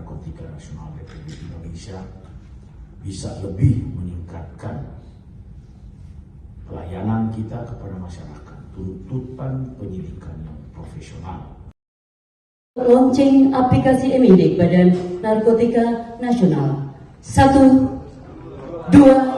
Narkotika Nasional Republik Indonesia bisa lebih meningkatkan pelayanan kita kepada masyarakat, tuntutan penyidikan yang profesional. Launching aplikasi e-Midik Badan Narkotika Nasional. 1, 2,